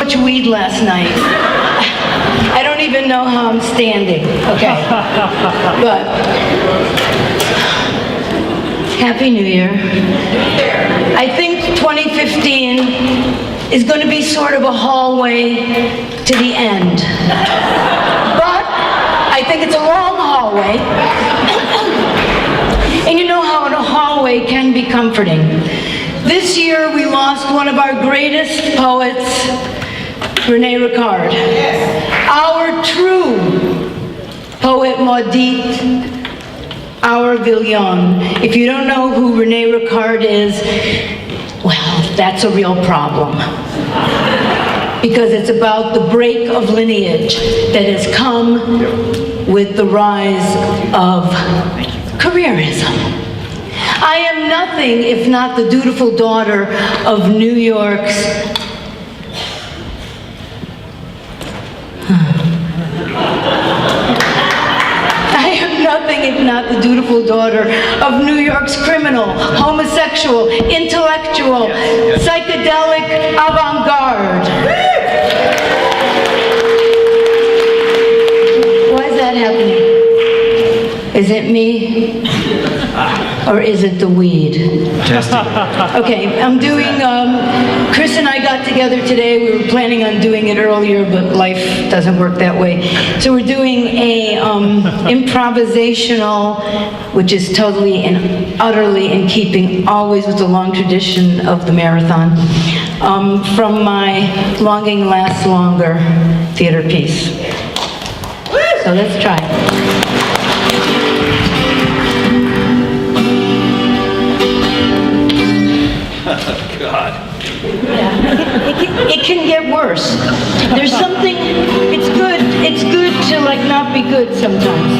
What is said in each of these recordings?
much weed last night. I don't even know how I'm standing, okay? But, Happy New Year. I think 2015 is going to be sort of a hallway to the end. But I think it's a long hallway. And you know how in a hallway can be comforting. This year we lost one of our greatest poets, René Ricard. Our true poet maudit, our villain. If you don't know who René Ricard is, well, that's a real problem. Because it's about the break of lineage that has come with the rise of careerism. I am nothing if not the dutiful daughter of New York's if not the dutiful daughter of New York's criminal, homosexual, intellectual, psychedelic avant-garde. Why is that happening? Is it me? Or is it the weed? Okay, I'm doing, Chris and I got together today. We were planning on doing it earlier, but life doesn't work that way. So we're doing a improvisational, which is totally and utterly in keeping always with the long tradition of the marathon, from my Longing Lasts Longer theater piece. So let's try it. God. Yeah. It can get worse. There's something, it's good to like not be good sometimes.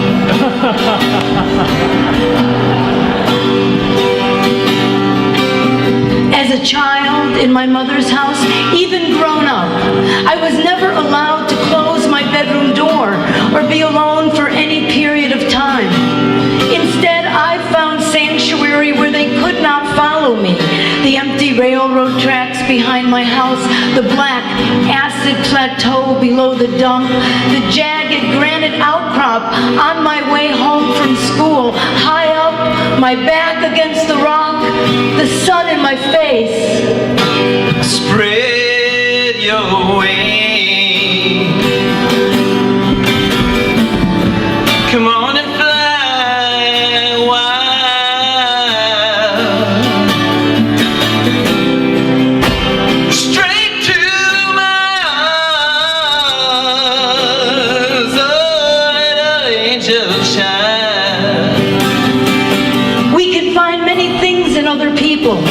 As a child in my mother's house, even grown up, I was never allowed to close my bedroom door or be alone for any period of time. Instead, I found sanctuary where they could not follow me. The empty railroad tracks behind my house, the black acid plateau below the dump, the jagged granite outcrop on my way home from school, high up, my back against the rock, the sun in my face. Spread your wings. Come on and fly wild. Straight to my arms, oh little angel child. We can find many things in other people,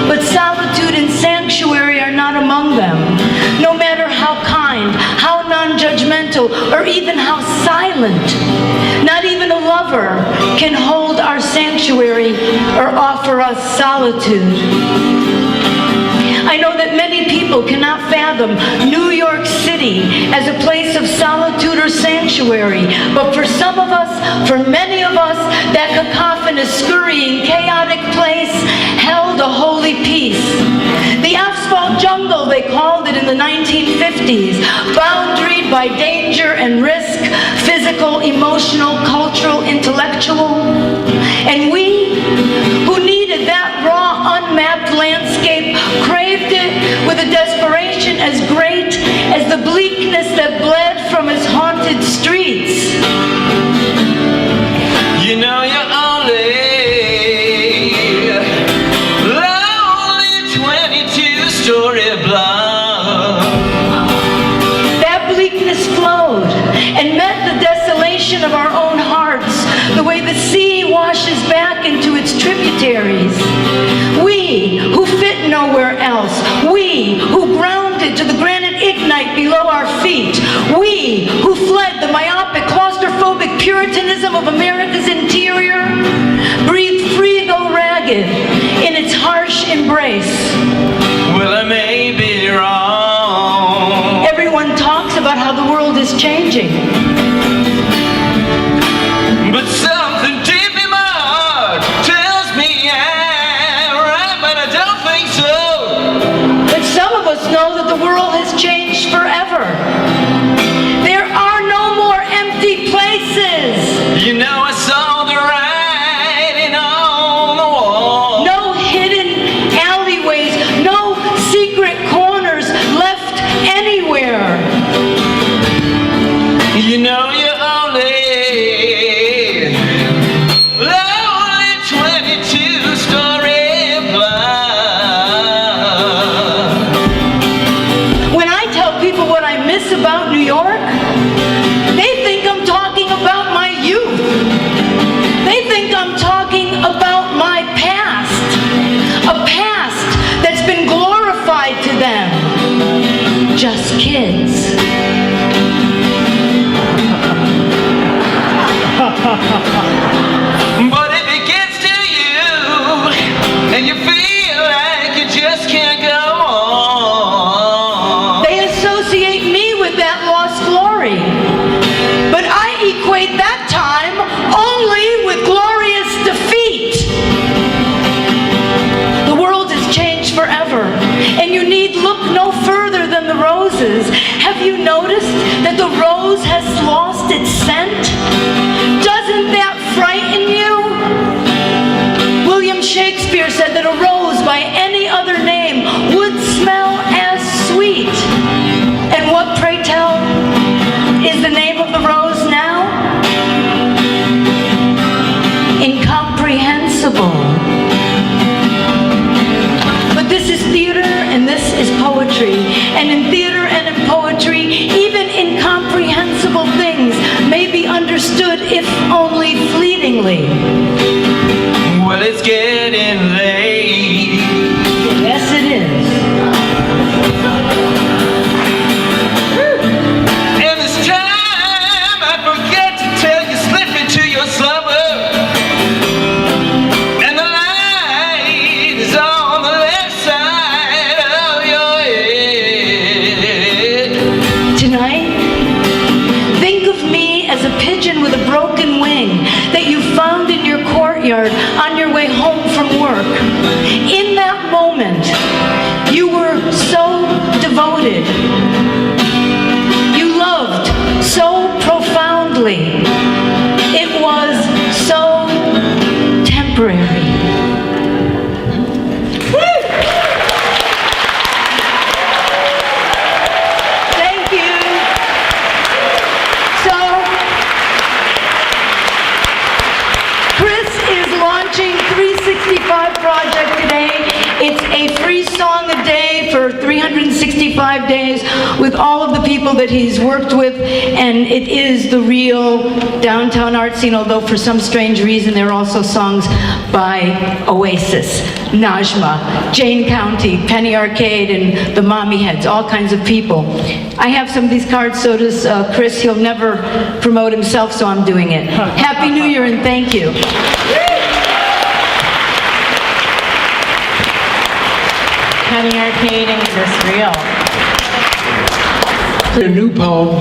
but solitude and sanctuary are not among them. No matter how kind, how non-judgmental, or even how silent, not even a lover can hold our sanctuary or offer us solitude. I know that many people cannot fathom New York City as a place of solitude or sanctuary, but for some of us, for many of us, that cacophonous, scurrying, chaotic place held a holy peace. The asphalt jungle, they called it in the 1950s, boundaried by danger and risk, physical, emotional, cultural, intellectual. And we, who needed that raw, unmapped landscape, craved it with a desperation as great as the bleakness that bled from its haunted streets. You know you're only 22-story block. That bleakness flowed and met the desolation of our own hearts, the way the sea washes back into its tributaries. We, who fit nowhere else, we, who grounded to the granite ignite below our feet, we, who fled the myopic, claustrophobic puritanism of America's interior, breathed free though ragged in its harsh embrace. Well, I may be wrong. Everyone talks about how the world is changing. But something deep in my heart tells me I'm right, but I don't think so. But some of us know that the world has changed for York, they think I'm talking about my youth. They think I'm talking about my past, a past that's been glorified to them. Just kids. But if it gets to you and you feel like you just can't go on, They associate me with that lost glory. But I equate that time only with glorious defeat. The world has changed forever, and you need look no further than the roses. Have you noticed that the rose has lost its scent? Doesn't that frighten you? William Shakespeare said that a rose by any other name would smell as sweet. And what, pray tell, is the name of the rose now? Incomprehensible. But this is theater and this is poetry. And in theater and in poetry, even incomprehensible things may be understood if only fleetingly. well, it's getting late. Yes, it is. And this time I forget to tell you, slip into your slumber. And the light is on the left side of your head. Tonight, think of me as a pigeon with a broken wing that you found in your courtyard on your way home from work. In that moment, you were so devoted. You loved so profoundly. It was so temporary. Thank you. So, Chris is launching 365 Project today. It's a free song a day for 365 days with all of the people that he's worked with, and it is the real downtown art scene, although for some strange reason there are also songs by Oasis, Najma, Jane County, Penny Arcade, and the Mommy Heads, all kinds of people. I have some of these cards, so does Chris. He'll never promote himself, so I'm doing it. Happy New Year and thank you. Penny Arcade and Chris Rael. A new poem